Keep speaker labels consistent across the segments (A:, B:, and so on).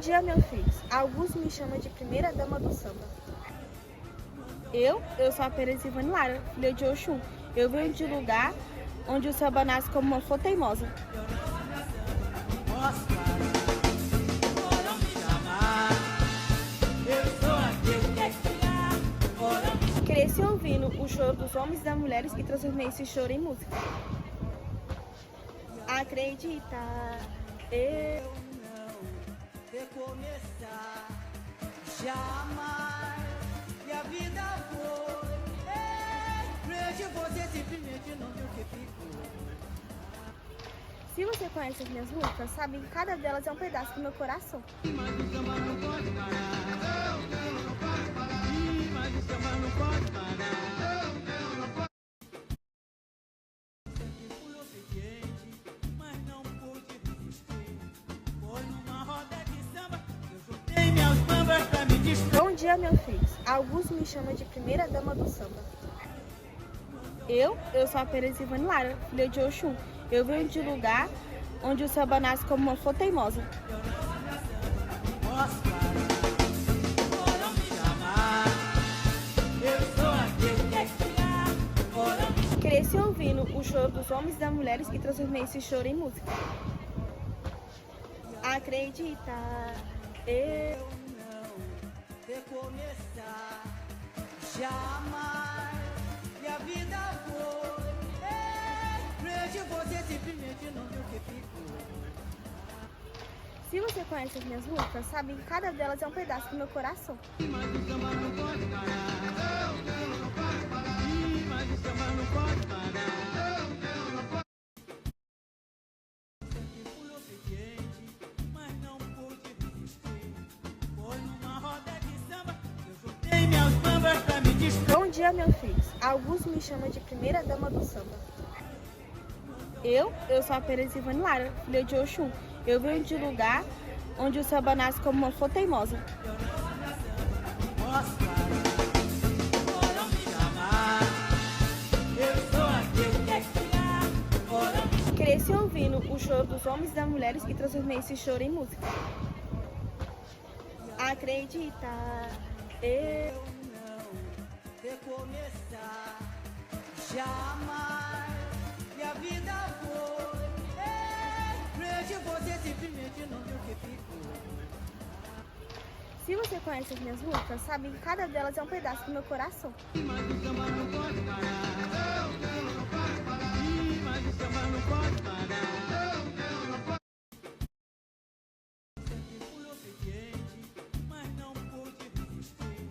A: dia, meus filhos. Augusto me chama de primeira dama do samba. Eu sou a Pereza Ivane Lara, filha de Oxum. Eu venho de lugar onde o samba nasce como uma flor teimosa. Cresci ouvindo o choro dos homens e das mulheres e transformei esse choro em música. Acreditar, eu
B: não recomeçar jamais. E a vida foi, vejo você simplesmente não viu o que ficou.
A: Se você conhece as minhas músicas, sabe que cada delas é um pedaço do meu coração.
B: Mas o samba não pode parar. Não pode parar. Mas o samba não pode parar. Não pode. Sempre fui obediente, mas não pude resistir. Foi numa roda de samba que eu juntei minhas bambas pra me distrair.
A: Bom dia, meus filhos. Augusto me chama de primeira dama do samba. Eu sou a Pereza Ivane Lara, filha de Oxum. Eu venho de lugar onde o samba nasce como uma flor teimosa. Cresci ouvindo o choro dos homens e das mulheres e transformei esse choro em música. Acreditar, eu
B: não recomeçar jamais. E a vida foi, vejo você simplesmente não viu o que ficou.
A: Se você conhece as minhas músicas, sabe que cada delas é um pedaço do meu coração.
B: Mas o samba não pode parar. Não pode parar. Mas o samba não pode parar. Não pode. Sempre fui obediente, mas não pude resistir. Foi numa roda de samba que eu juntei minhas bambas pra me distrair.
A: Bom dia, meus filhos. Augusto me chama de primeira dama do samba. Eu sou a Pereza Ivane Lara, filha de Oxum. Eu venho de lugar onde o samba nasce como uma flor teimosa. Cresci ouvindo o choro dos homens e das mulheres e transformei esse choro em música. Acreditar, eu
B: não recomeçar jamais. E a vida foi, vejo você simplesmente não viu o que ficou.
A: Se você conhece as minhas músicas, sabe que cada delas é um pedaço do meu coração.
B: Mas o samba não pode parar. Não pode parar. Mas o samba não pode parar. Não pode. Sempre fui obediente, mas não pude resistir.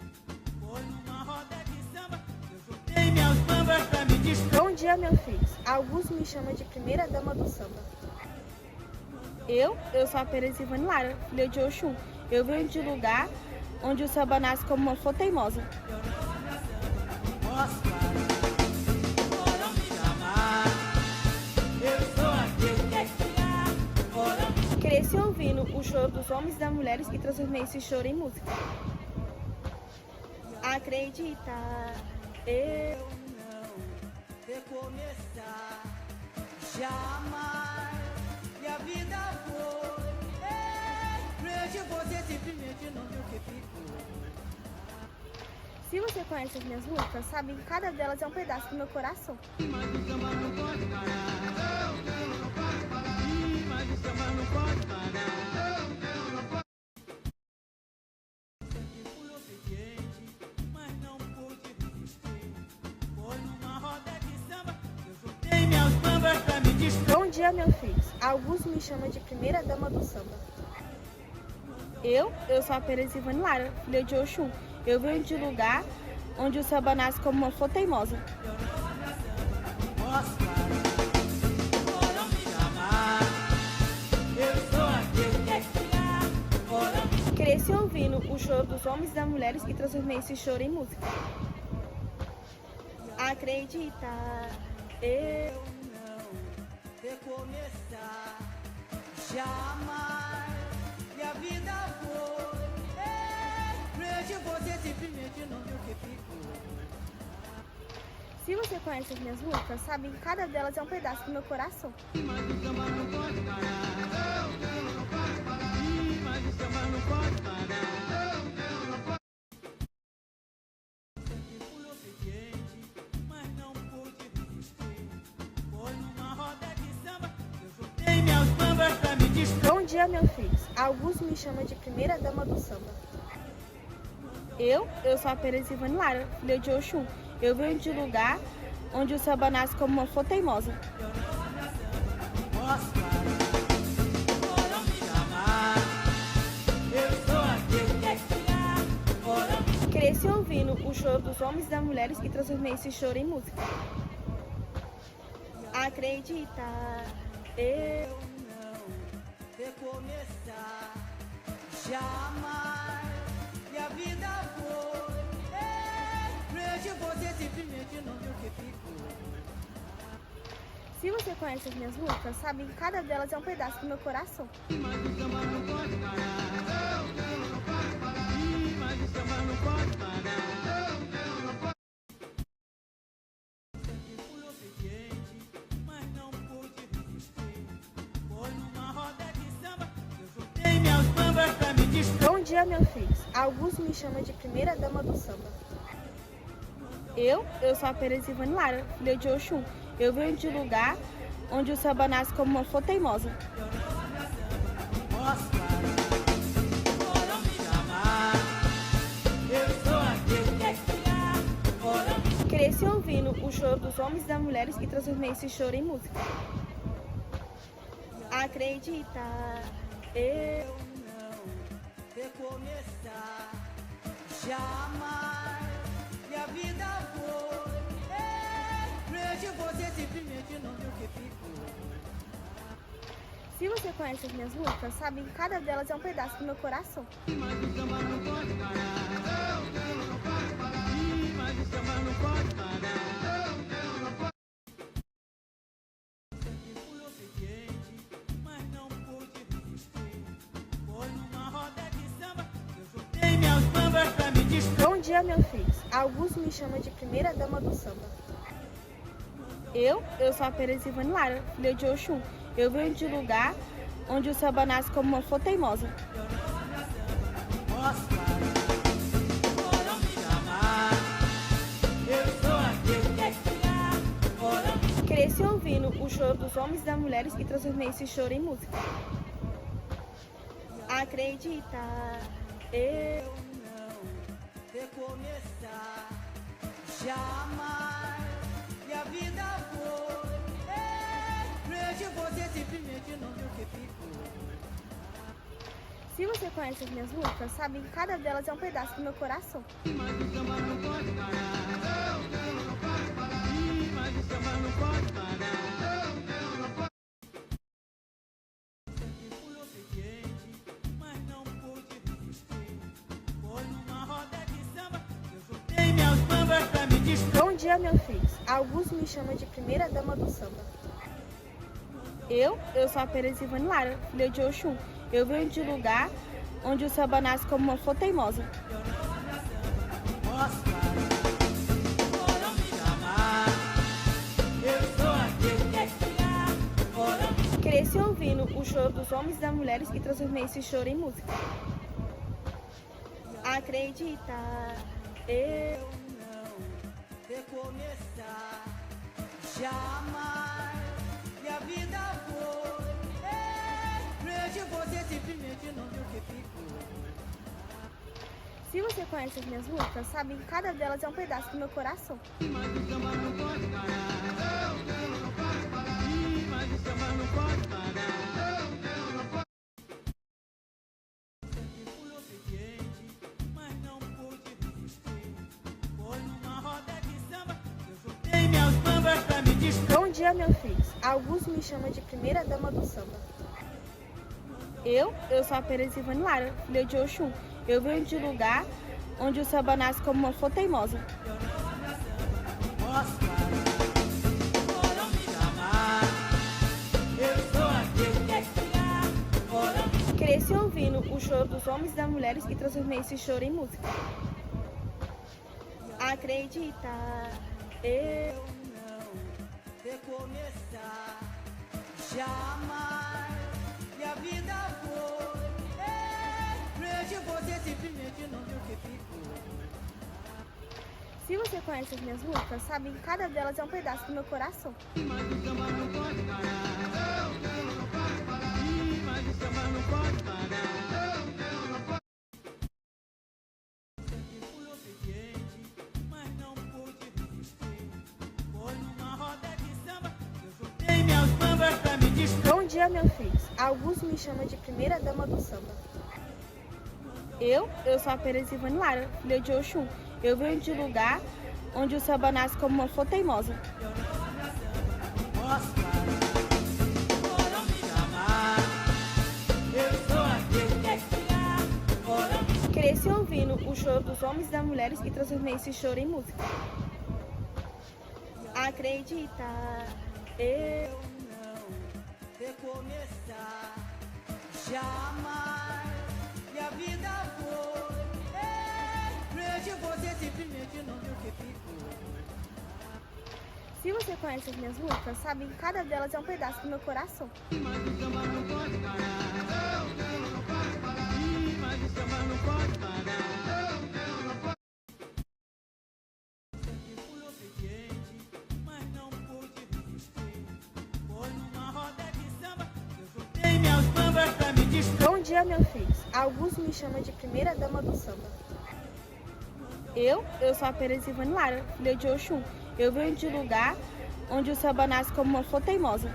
B: Foi numa roda de samba que eu juntei minhas bambas pra me distrair.
A: Bom dia, meus filhos. Augusto me chama de primeira dama do samba. Eu sou a Pereza Ivane Lara, filha de Oxum. Eu venho de lugar onde o samba nasce como uma flor teimosa. Cresci ouvindo o choro dos homens e das mulheres e transformei esse choro em música. Acreditar, eu
B: não recomeçar jamais. E a vida foi, vejo você simplesmente não viu o que ficou.
A: Se você conhece as minhas músicas, sabe que cada delas é um pedaço do meu coração.
B: Mas o samba não pode parar. Não pode parar. Mas o samba não pode parar. Não pode. Sempre fui obediente, mas não pude resistir. Foi numa roda de samba que eu juntei minhas bambas pra me distrair.
A: Bom dia, meus filhos. Augusto me chama de primeira dama do samba. Eu sou a Pereza Ivane Lara, filha de Oxum. Eu venho de lugar onde o samba nasce como uma flor teimosa. Cresci ouvindo o choro dos homens e das mulheres e transformei esse choro em música. Acreditar, eu
B: não recomeçar jamais. E a vida foi, vejo você simplesmente não viu o que ficou.
A: Se você conhece as minhas músicas, sabe que cada delas é um pedaço do meu coração.
B: Mas o samba não pode parar. Não pode parar. Mas o samba não pode
A: dia, meus filhos. Augusto me chama de primeira dama do samba. Eu sou a Perez Ivane Lara, filha de Oxum. Eu venho de lugar onde o samba nasce como uma flor teimosa.
B: Posso foram me chamar. Eu sou aquele que é criar.
A: Cresci ouvindo o choro dos homens e das mulheres e transformei esse choro em música. Acreditar, eu
B: não recomeçar jamais. E a vida foi frente, você simplesmente não viu o que ficou.
A: Se você conhece as minhas músicas, sabe que cada delas é um pedaço do meu coração.
B: Mas o samba não pode parar. Não pode parar. Mas o samba não pode parar. Sempre fui obediente, mas não pude resistir. Foi numa roda de samba que eu juntei minhas bambas pra me distrair.
A: Bom dia, meus filhos. Augusto me chama de primeira dama do samba. Eu sou a Perez Ivane Lara, filha de Oxum. Eu venho de lugar onde o samba nasce como uma flor teimosa.
B: Posso foram me chamar. Eu sou aquele que é criar.
A: Cresci ouvindo o choro dos homens e das mulheres e transformei esse choro em música. Acreditar, eu
B: não recomeçar jamais. E a vida foi frente, você simplesmente não viu o que ficou.
A: Se você conhece as minhas músicas, sabe que cada delas é um pedaço do meu coração.
B: Mas o samba não pode parar. Não pode parar. Mas o samba não pode parar. Sempre fui obediente, mas não pude resistir. Foi numa roda de samba que eu juntei minhas bambas pra me distrair.
A: Bom dia, meus filhos. Augusto me chama de primeira dama do samba. Eu sou a Perez Ivane Lara, filha de Oxum. Eu venho de lugar onde o samba nasce como uma flor teimosa.
B: Posso foram me chamar. Eu sou aquele que é criar.
A: Cresci ouvindo o choro dos homens e das mulheres e transformei esse choro em música. Acreditar, eu
B: não recomeçar jamais. E a vida foi frente, você simplesmente não viu o que ficou.
A: Se você conhece as minhas músicas, sabe que cada delas é um pedaço do meu coração.
B: Mas o samba não pode parar. Não pode parar. Mas o samba não pode parar. Sempre fui obediente, mas não pude resistir. Foi numa roda de samba que eu juntei minhas bambas pra me distrair.
A: Bom dia, meus filhos. Augusto me chama de primeira dama do samba. Eu sou a Perez Ivane Lara, filha de Oxum. Eu venho de lugar onde o samba nasce como uma flor teimosa.
B: Posso foram me chamar. Eu sou aquele que é criar.
A: Cresci ouvindo o choro dos homens e das mulheres e transformei esse choro em música. Acreditar, eu
B: não recomeçar jamais. E a vida foi frente, você simplesmente não viu o que ficou.
A: Se você conhece as minhas músicas, sabe que cada delas é um pedaço do meu coração.
B: Mas o samba não pode parar. Não pode parar. Mas o samba não pode parar. Sempre fui obediente, mas não pude resistir. Foi numa roda de samba que eu juntei minhas bambas pra me distrair.
A: Bom dia, meus filhos. Augusto me chama de primeira dama do samba. Eu sou a Perez Ivane Lara, filha de Oxum. Eu venho de lugar onde o samba nasce como uma flor teimosa.
B: Posso foram me chamar. Eu sou aquele que é criar.
A: Cresci ouvindo o choro dos homens e das mulheres e transformei esse choro em música. Acreditar, eu
B: não recomeçar jamais. E a vida foi frente, você simplesmente não viu o que ficou.
A: Se você conhece as minhas músicas, sabe que cada delas é um pedaço do meu coração.
B: Mas o samba não pode parar. Não pode parar. mas o samba não pode parar. Fui obediente, mas não pude resistir. Foi numa roda de samba que eu juntei minhas bambas pra me distrair.
A: Bom dia, meus filhos. Alguns me chamam de primeira dama do samba. Eu sou a Perez Ivane Lara, filha de Oxum. Eu venho de lugar onde o samba nasce como uma flor teimosa.
B: Posso parar, bora me chamar. Eu sou aquele que é criar, bora me
A: Cresci ouvindo o choro dos homens e das mulheres e transformei esse choro em música. Acredita, eu
B: não recomeçar jamais. E a vida foi frente, você simplesmente não viu o que ficou.
A: Se você conhece as minhas músicas, sabe que cada delas é um pedaço do meu coração.
B: Mas o samba não pode parar. Não pode parar. Mas o samba não pode parar. Fui obediente, mas não pude resistir. Foi numa roda de samba que eu juntei minhas bambas pra me distrair.
A: Bom dia, meus filhos. Alguns me chamam de primeira dama do samba. Eu sou a Perez Ivane Lara, filha de Oxum. Eu venho de lugar onde o samba nasce como uma flor teimosa.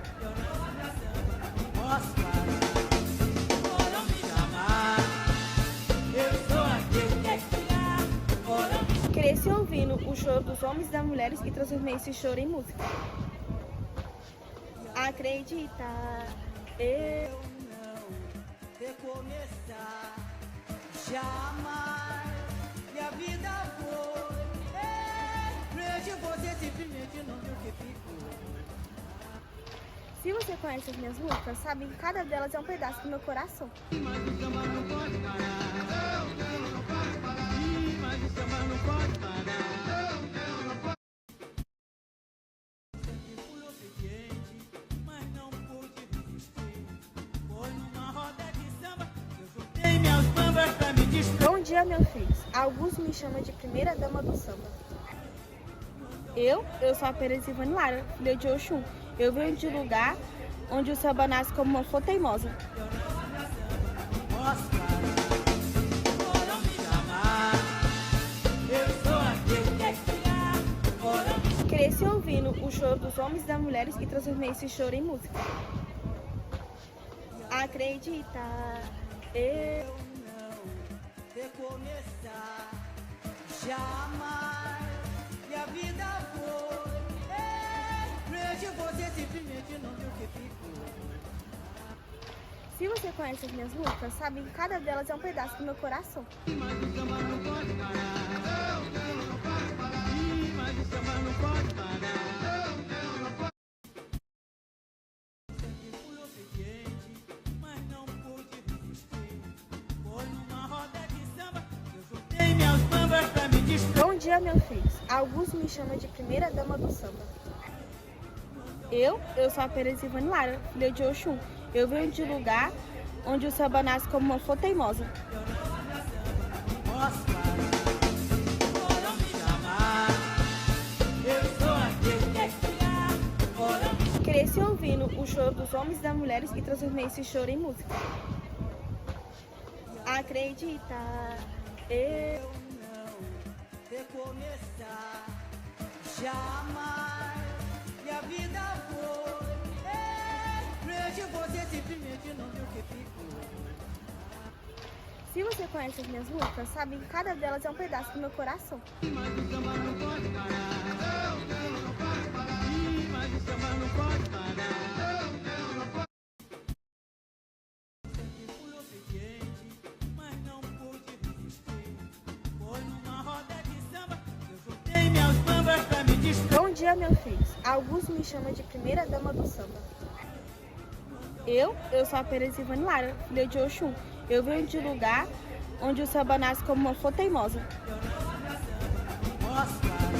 B: Posso parar, bora me chamar. Eu sou aquele que é criar, bora me
A: Cresci ouvindo o choro dos homens e das mulheres e transformei esse choro em música. Acredita, eu
B: não recomeçar jamais. E a vida foi frente, você simplesmente não viu o que ficou.
A: Se você conhece as minhas músicas, sabe que cada delas é um pedaço do meu coração.
B: Mas o samba não pode parar. Não pode parar. Mas o samba não pode parar. Fui obediente, mas não pude resistir. Foi numa roda de samba que eu juntei minhas bambas pra me distrair.
A: Bom dia, meus filhos. Alguns me chamam de primeira dama do samba. Eu sou a Perez Ivane Lara, filha de Oxum. Eu venho de lugar onde o samba nasce como uma flor teimosa.
B: Posso parar, bora me chamar. Eu sou aquele que é criar, bora me
A: Cresci ouvindo o choro dos homens e das mulheres e transformei esse choro em música. Acredita, eu
B: não recomeçar jamais. E a vida foi frente, você simplesmente não viu o que ficou.
A: Se você conhece as minhas músicas, sabe que cada delas é um pedaço do meu coração.
B: Mas o samba não pode parar. Não pode parar. Mas o samba não pode parar. Fui obediente, mas não pude resistir. Foi numa roda de samba que eu juntei minhas bambas pra me distrair.
A: Bom dia, meus filhos. Alguns me chamam de primeira dama do samba. Eu sou a Perez Ivane Lara, filha de Oxum. Eu venho de lugar onde o samba nasce como uma flor teimosa.
B: Posso parar, bora me chamar. Eu sou aquele que é criar, bora me
A: Cresci ouvindo o choro dos homens e das mulheres e transformei esse choro em música. Acredita, eu
B: não recomeçar jamais. E a vida foi frente, você simplesmente não viu o que ficou.
A: Se você conhece as minhas músicas, sabe que cada delas é um pedaço do meu coração.
B: Mas o samba não pode parar. Não pode parar. Mas o samba não pode parar. Fui obediente, mas não pude resistir. Foi numa roda de samba que eu juntei minhas bambas pra me distrair.
A: Bom dia, meus filhos. Alguns me chamam de primeira dama do samba. Eu sou a Perez Ivane Lara, filha de Oxum. Eu venho de lugar onde o samba nasce como uma flor teimosa.
B: Posso parar,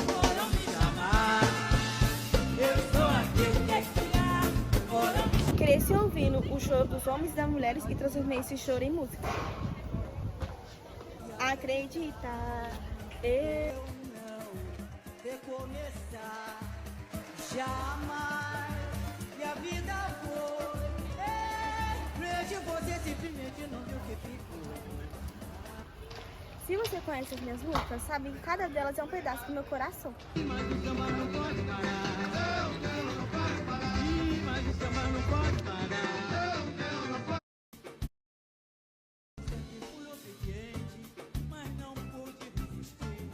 B: bora me chamar. Eu sou aquele que é criar, bora me
A: Cresci ouvindo o choro dos homens e das mulheres e transformei esse choro em música. Acredita, eu
B: não recomeçar jamais. E a vida foi
A: Se você conhece as minhas músicas, sabe que cada delas é um pedaço do meu coração.
B: Mas o samba não pode parar. Não pode parar. Mas o samba não pode parar. Não pode. Fui obediente, mas não pude resistir.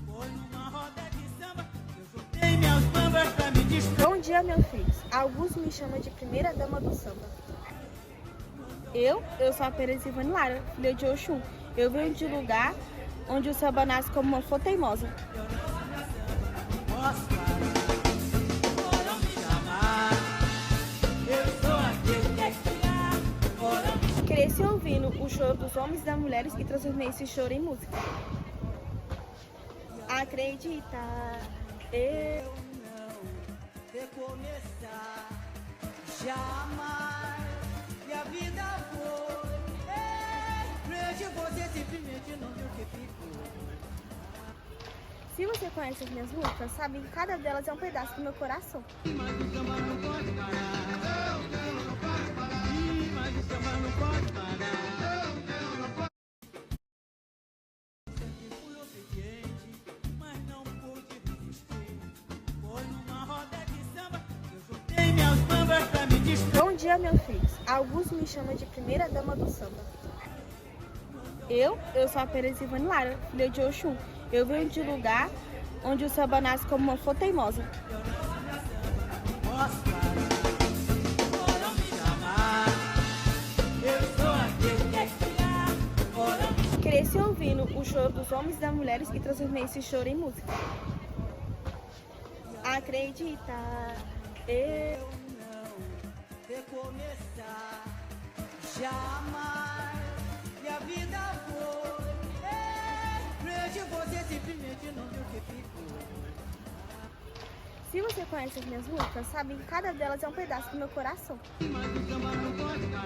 B: Foi numa roda de samba, eu juntei minhas bambas pra me distrair.
A: Bom dia, meus filhos. Alguns me chamam de primeira dama do samba. Eu sou a Perez Ivane Lara, filha de Oxum. Eu venho de lugar onde o samba nasce como uma flor teimosa.
B: Posso foram me chamar. Eu sou aquele que é criar.
A: Cresci ouvindo o choro dos homens e das mulheres e transformei esse choro em música. Acredita, eu
B: Não recomeçar jamais. E a vida foi em frente, você simplesmente não viu que ficou.
A: Se você conhece as minhas músicas, sabe que cada delas é um pedaço do meu coração.
B: Mas o samba não pode parar. Não pode parar. Mas o samba não pode parar. Não pode. Fui obediente, mas não pude resistir. Foi numa roda de samba, eu juntei minhas bambas pra me distrair.
A: Bom dia, meus filhos. Alguns me chamam de primeira dama do samba. Eu sou a Perez Ivane Lara, filha de Oxum. Eu venho de lugar onde o samba nasce como uma flor teimosa.
B: Posso foram me chamar. Eu sou aquele que é criar.
A: Cresci ouvindo o choro dos homens e das mulheres e transformei esse choro em música. Acredita, eu
B: Não recomeçar jamais. E a vida foi em frente, você simplesmente não viu que ficou.
A: Se você conhece as minhas músicas, sabe que cada delas é um pedaço do meu coração.
B: Mas o samba não pode parar.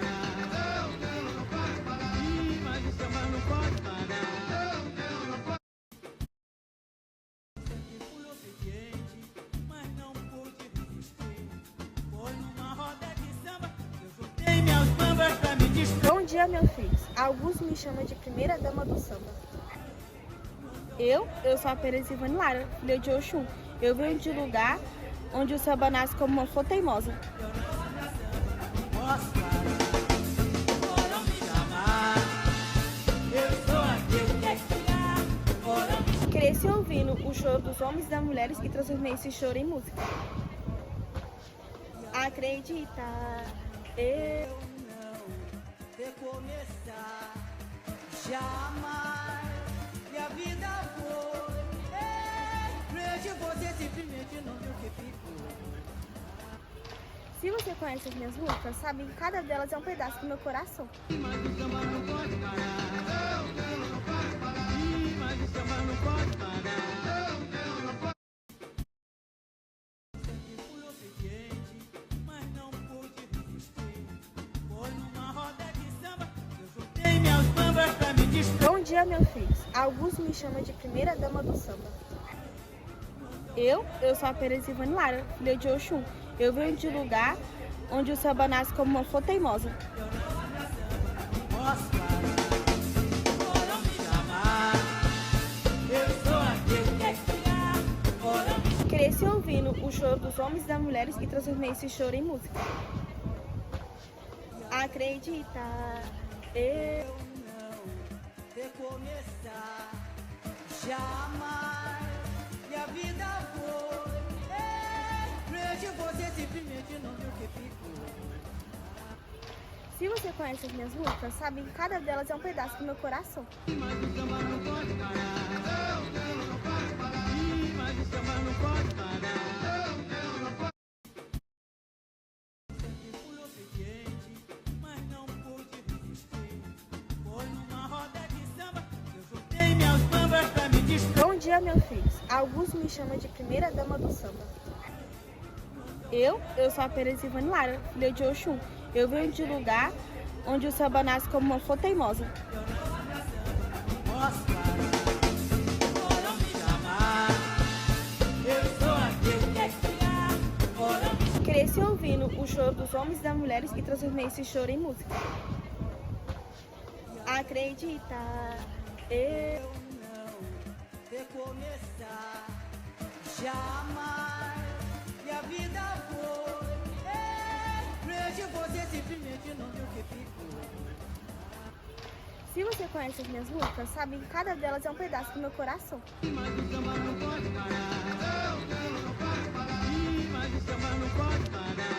B: Não pode parar. Mas o samba não pode parar. Não pode. Fui obediente, mas não pude resistir. Foi numa roda de samba, eu juntei minhas bambas pra me distrair.
A: Bom dia, meus filhos. Alguns me chamam de primeira dama do samba. Eu sou a Perez Ivane Lara, filha de Oxum. Eu venho de lugar onde o samba nasce como uma flor teimosa.
B: Posso foram me chamar. Eu sou aquele que é criar.
A: Cresci ouvindo o choro dos homens e das mulheres e transformei esse choro em música. Acredita, eu
B: Não recomeçar jamais. E a vida foi em frente, você simplesmente não viu que ficou.
A: Se você conhece as minhas músicas, sabe que cada delas é um pedaço do meu coração.
B: Mas o samba não pode parar. Não pode parar. Mas o samba não pode parar. Não pode. Fui obediente, mas não pude resistir. Foi numa roda de samba, eu juntei minhas bambas pra me distrair.
A: Bom dia, meus filhos. Alguns me chamam de primeira dama do samba. Eu sou a Perez Ivane Lara, filha de Oxum. Eu venho de lugar onde o samba nasce como uma flor teimosa.
B: Posso foram me chamar. Eu sou aquele que é criar.
A: Cresci ouvindo o choro dos homens e das mulheres e transformei esse choro em música. Acredita, eu
B: Não recomeçar jamais. E a vida foi em frente, você simplesmente não viu que ficou.
A: Se você conhece as minhas músicas, sabe que cada delas é um pedaço do meu coração.
B: Mas o samba não pode parar. Não pode parar. Mas o samba não pode parar. Não pode. Fui obediente, mas não pude resistir. Foi numa roda de samba, eu juntei minhas bambas pra me distrair.
A: Bom dia, meus filhos. Alguns me chamam de primeira dama do samba. Eu sou a Perez Ivane Lara, filha de Oxum. Eu venho de lugar onde o samba nasce como uma flor teimosa.
B: Posso foram me chamar. Eu sou aquele que é criar.
A: Cresci ouvindo o choro dos homens e das mulheres e transformei esse choro em música. acreditar. Eu
B: não recomeçar jamais. E a vida foi em frente, você simplesmente não viu o que ficou.
A: Se você conhece as minhas músicas, sabe que cada delas é um pedaço do meu coração.
B: Mas o samba não pode parar. Mas o samba não pode parar.